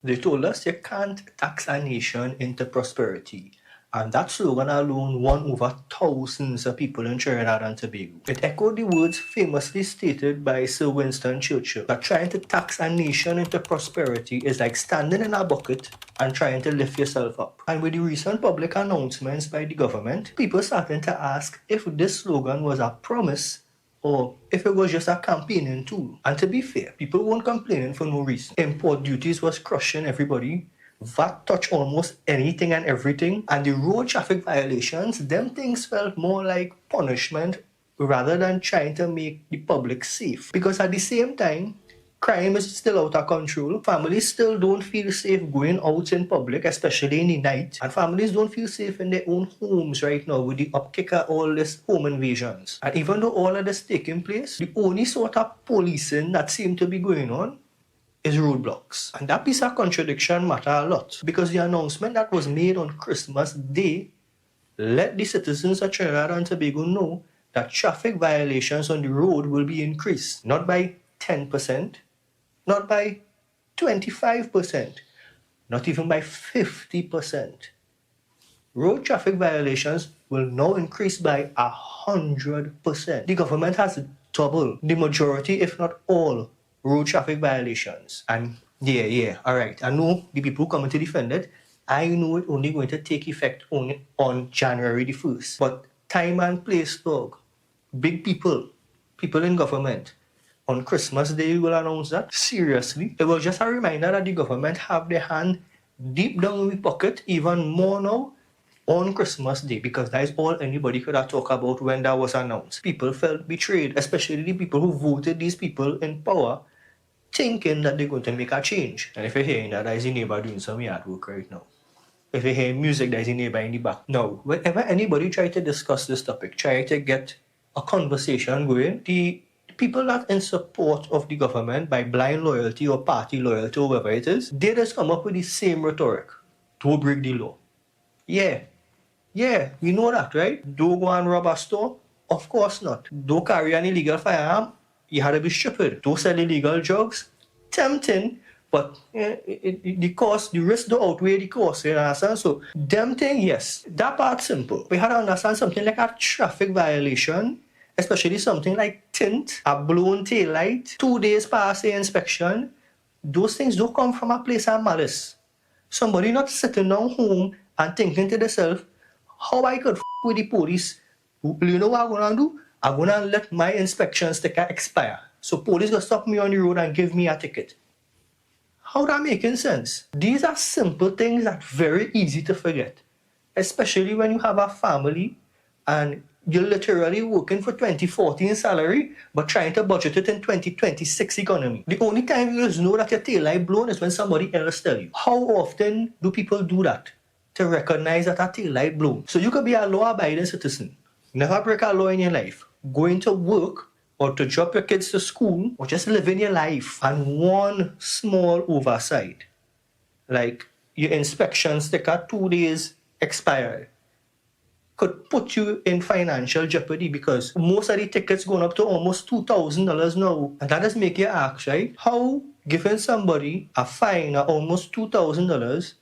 They told us you can't tax a nation into prosperity. And that slogan alone won over thousands of people in Trinidad and Tobago. It echoed the words famously stated by Sir Winston Churchill that trying to tax a nation into prosperity is like standing in a bucket and trying to lift yourself up. And with the recent public announcements by the government, people starting to ask if this slogan was a promise or if it was just a campaigning tool. And to be fair, people weren't complaining for no reason. Import duties was crushing everybody. VAT touched almost anything and everything. And the road traffic violations, them things felt more like punishment rather than trying to make the public safe. Because at the same time, crime is still out of control. Families still don't feel safe going out in public, especially in the night. And families don't feel safe in their own homes right now with the upkick of all this home invasions. And even though all of this taking place, the only sort of policing that seems to be going on is roadblocks. And that piece of contradiction matter a lot because the announcement that was made on Christmas Day let the citizens of Trinidad and Tobago know that traffic violations on the road will be increased, not by 10%, not by 25%, not even by 50%. Road traffic violations will now increase by 100%. The government has doubled the majority, if not all, road traffic violations. And all right, I know the people who come to defend it, I know it only going to take effect only on January the 1st. But time and place, dog, big people in government, on Christmas Day will announce that? Seriously? It was just a reminder that the government have their hand deep down in the pocket even more now on Christmas Day, because that is all anybody could have talked about when that was announced. People felt betrayed, especially the people who voted these people in power, thinking that they're going to make a change. And if you're hearing that, is your neighbor doing some yard work right now. If you hear music, there's a neighbor in the back. Now, whenever anybody try to discuss this topic, try to get a conversation going, the people that in support of the government by blind loyalty or party loyalty or whatever it is, they just come up with the same rhetoric. Don't break the law. Yeah, we know that, right? Don't go and rob a store? Of course not. Don't carry an illegal firearm? You had to be stupid. Don't sell illegal drugs? Tempting, but the cost, the risk don't outweigh the cost, you understand? So, them thing, yes, that part's simple. We had to understand something like a traffic violation, especially something like tint, a blown tail light, 2 days past the inspection. Those things don't come from a place of malice. Somebody not sitting down home and thinking to themselves, how I could with the police. You know what I'm going to do? I'm going to let my inspection sticker expire. So police going to stop me on the road and give me a ticket. How that making sense? These are simple things that are very easy to forget. Especially when you have a family and you're literally working for 2014 salary but trying to budget it in 2026 economy. The only time you just know that your tail light blown is when somebody else tell you. How often do people do that to recognize that a tail light blown? So you could be a law-abiding citizen, never break a law in your life, going to work or to drop your kids to school or just living your life, and one small oversight, like your inspection sticker 2 days expired, could put you in financial jeopardy because most of the tickets going up to almost $2,000 now. And that does make you ask, right? How giving somebody a fine of almost $2,000,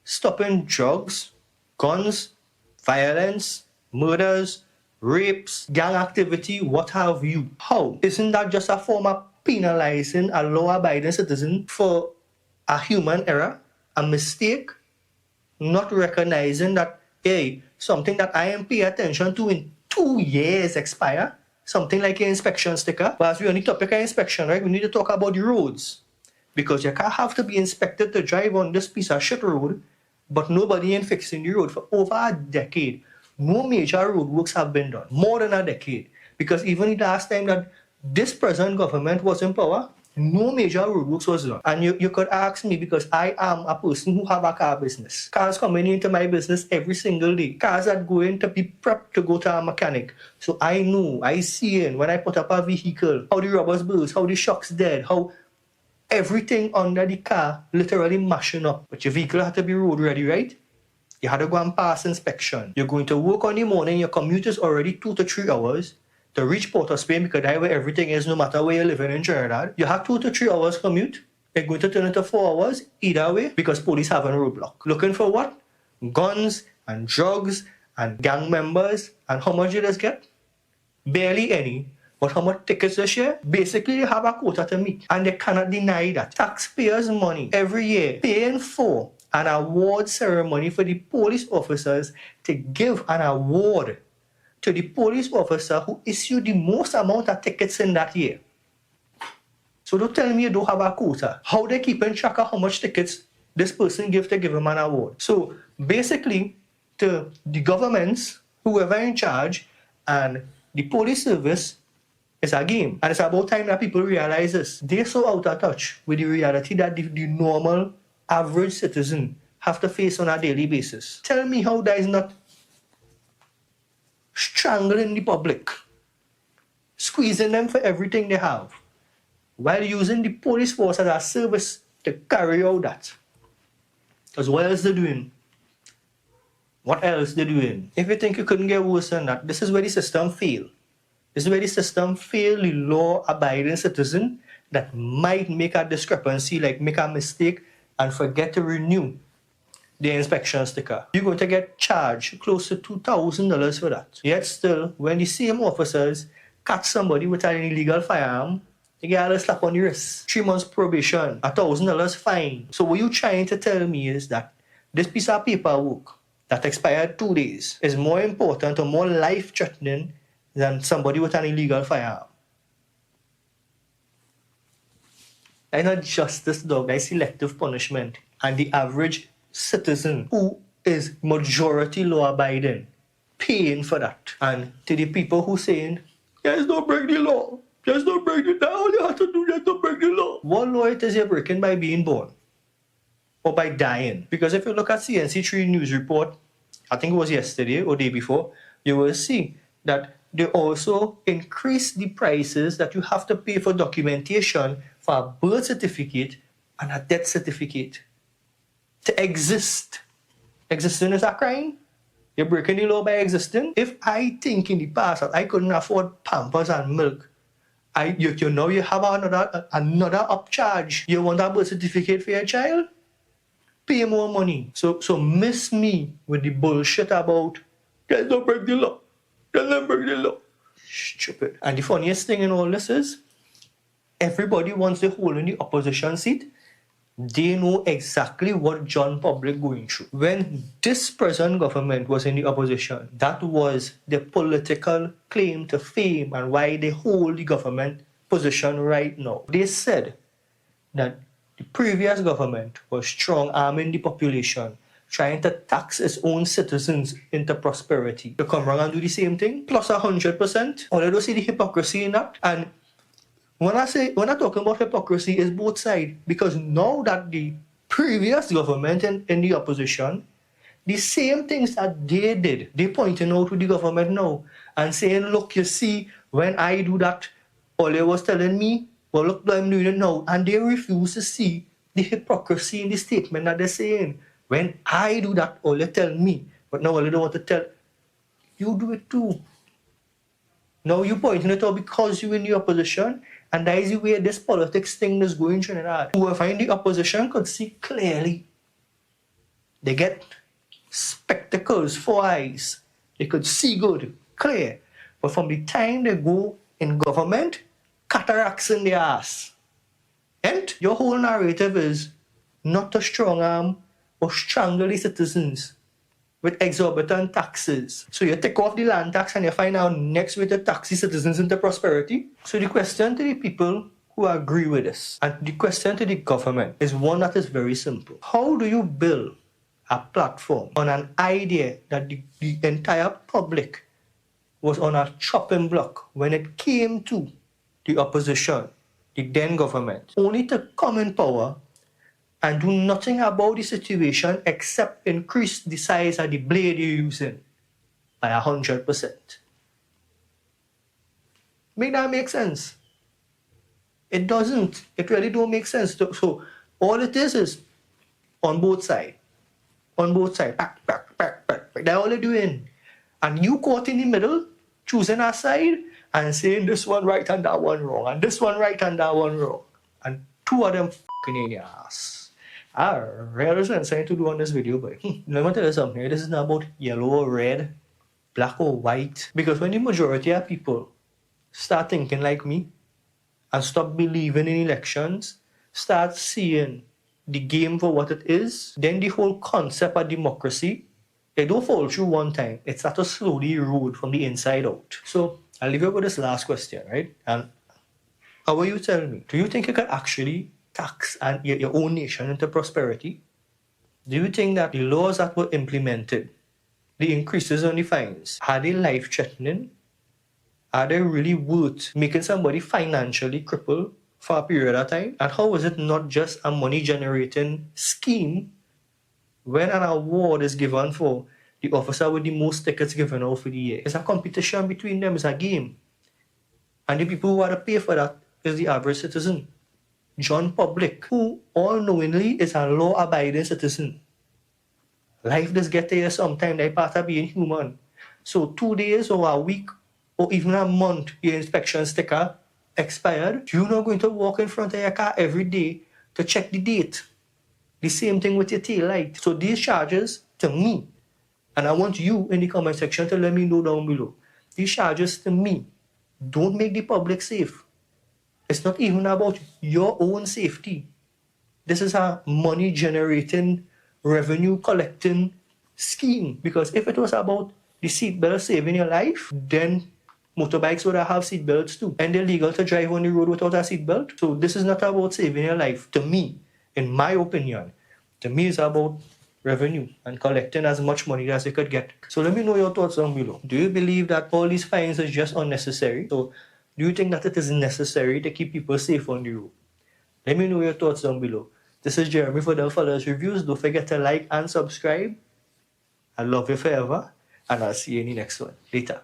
stopping drugs, guns, violence, murders, rapes, gang activity, what have you? How? Isn't that just a form of penalizing a law-abiding citizen for a human error, a mistake, not recognizing that, hey, something that I am paying attention to in 2 years expire, something like an inspection sticker. But as we on the topic of inspection, right, we need to talk about the roads. Because you can't have to be inspected to drive on this piece of shit road, but nobody ain't fixing the road for over a decade. No major road works have been done. More than a decade. Because even the last time that this present government was in power, no major roadworks was done. And you could ask me, because I am a person who have a car business. Cars coming into my business every single day. Cars are going to be prepped to go to a mechanic. So I know, I see it when I put up a vehicle, how the rubbers burst, how the shocks dead, how everything under the car literally mashing up. But your vehicle had to be road ready, right? You had to go and pass inspection. You're going to work on the morning, your commute is already 2 to 3 hours. To reach Port of Spain, because that's where everything is, no matter where you're living in Trinidad. You have 2 to 3 hours commute. They're going to turn into 4 hours either way because police have a roadblock. Looking for what? Guns and drugs and gang members. And how much did they get? Barely any. But how much tickets they share? Basically, they have a quota to meet. And they cannot deny that. Taxpayers' money every year paying for an award ceremony for the police officers to give an award to the police officer who issued the most amount of tickets in that year. So don't tell me you don't have a quota. How they keeping track of how much tickets this person gives to give him an award? So basically, to the governments, whoever in charge, and the police service is a game. And it's about time that people realize this. They're so out of touch with the reality that the normal, average citizen have to face on a daily basis. Tell me how that is not strangling the public, squeezing them for everything they have, while using the police force as a service to carry out that. Because what else they doing? What else they doing? If you think you couldn't get worse than that, this is where the system fail. This is where the system fail the law-abiding citizen that might make a discrepancy, like make a mistake and forget to renew the inspection sticker. You're going to get charged close to $2,000 for that. Yet still, when the same officers catch somebody with an illegal firearm, they get a slap on the wrist, 3 months probation, $1,000 fine. So what you're trying to tell me is that this piece of paperwork that expired 2 days is more important or more life-threatening than somebody with an illegal firearm. That's not justice, dog. That's selective punishment. And the average citizen who is majority law-abiding paying for that. And to the people who saying, yes, don't break the law. Just don't break the law. All you have to do is don't break the law. What law it is you're breaking by being born? Or by dying? Because if you look at CNC3 news report, I think it was yesterday or day before, you will see that they also increase the prices that you have to pay for documentation for a birth certificate and a death certificate. To exist. Existing is a crime. You're breaking the law by existing. If I think in the past that I couldn't afford Pampers and milk, you know you have another upcharge. You want a birth certificate for your child? Pay more money. So miss me with the bullshit about just don't break the law. Just don't break the law. Stupid. And the funniest thing in all this is everybody wants to hold in the opposition seat. They know exactly what John Public going through. When this present government was in the opposition, that was the political claim to fame and why they hold the government position right now. They said that the previous government was strong-arming the population, trying to tax its own citizens into prosperity. To come around and do the same thing, plus 100%. Or they don't see the hypocrisy in that. And when I'm talking about hypocrisy, it's both sides. Because now that the previous government in the opposition, the same things that they did, they pointing out to the government now and saying, look, you see, when I do that, all they was telling me, well, look, I'm doing it now. And they refuse to see the hypocrisy in the statement that they're saying. When I do that, all they tell me, but now all they don't want to tell, you do it too. Now you're pointing it out because you're in the opposition. And that is the way this politics thing is going through Trinidad. Whoever in the opposition could see clearly. They get spectacles, 4 eyes. They could see good, clear. But from the time they go in government, cataracts in their ass. And your whole narrative is not to strong arm or strangle the citizens with exorbitant taxes. So you take off the land tax and you find out next way to tax the citizens into prosperity. So the question to the people who agree with this and the question to the government is one that is very simple. How do you build a platform on an idea that the entire public was on a chopping block when it came to the opposition, the then government, only to come in power and do nothing about the situation except increase the size of the blade you're using by 100%. Make that make sense? It doesn't. It really don't make sense. So all it is on both sides. On both sides. Back. That's all they're doing. And you caught in the middle, choosing a side and saying this one right and that one wrong, and this one right and that one wrong. And two of them fucking in your ass. I really something to do on this video, but let me tell you something. This is not about yellow or red, black or white. Because when the majority of people start thinking like me and stop believing in elections, start seeing the game for what it is, then the whole concept of democracy, it don't fall through one time. It starts to slowly erode from the inside out. So I'll leave you with this last question, right? And how will you tell me? Do you think you could actually tax your own nation into prosperity? Do you think that the laws that were implemented, the increases on the fines, are they life-threatening? Are they really worth making somebody financially crippled for a period of time? And how is it not just a money-generating scheme when an award is given for the officer with the most tickets given out for the year? It's a competition between them, it's a game. And the people who are to pay for that is the average citizen. John Public, who all-knowingly is a law-abiding citizen. Life does get there sometime, that's part of being human. So 2 days or a week or even a month, your inspection sticker expired, you're not going to walk in front of your car every day to check the date. The same thing with your tail light. So these charges, to me, and I want you in the comment section to let me know down below, these charges to me don't make the public safe. It's not even about your own safety. This is a money-generating, revenue-collecting scheme. Because if it was about the seatbelt saving your life, then motorbikes would have seatbelts too. And they're legal to drive on the road without a seatbelt. So this is not about saving your life. To me, in my opinion, to me it's about revenue and collecting as much money as you could get. So let me know your thoughts down below. Do you believe that all these fines are just unnecessary? So do you think that it is necessary to keep people safe on the road? Let me know your thoughts down below. This is Jeremy for Del Fellas Reviews. Don't forget to like and subscribe. I love you forever, and I'll see you in the next one. Later.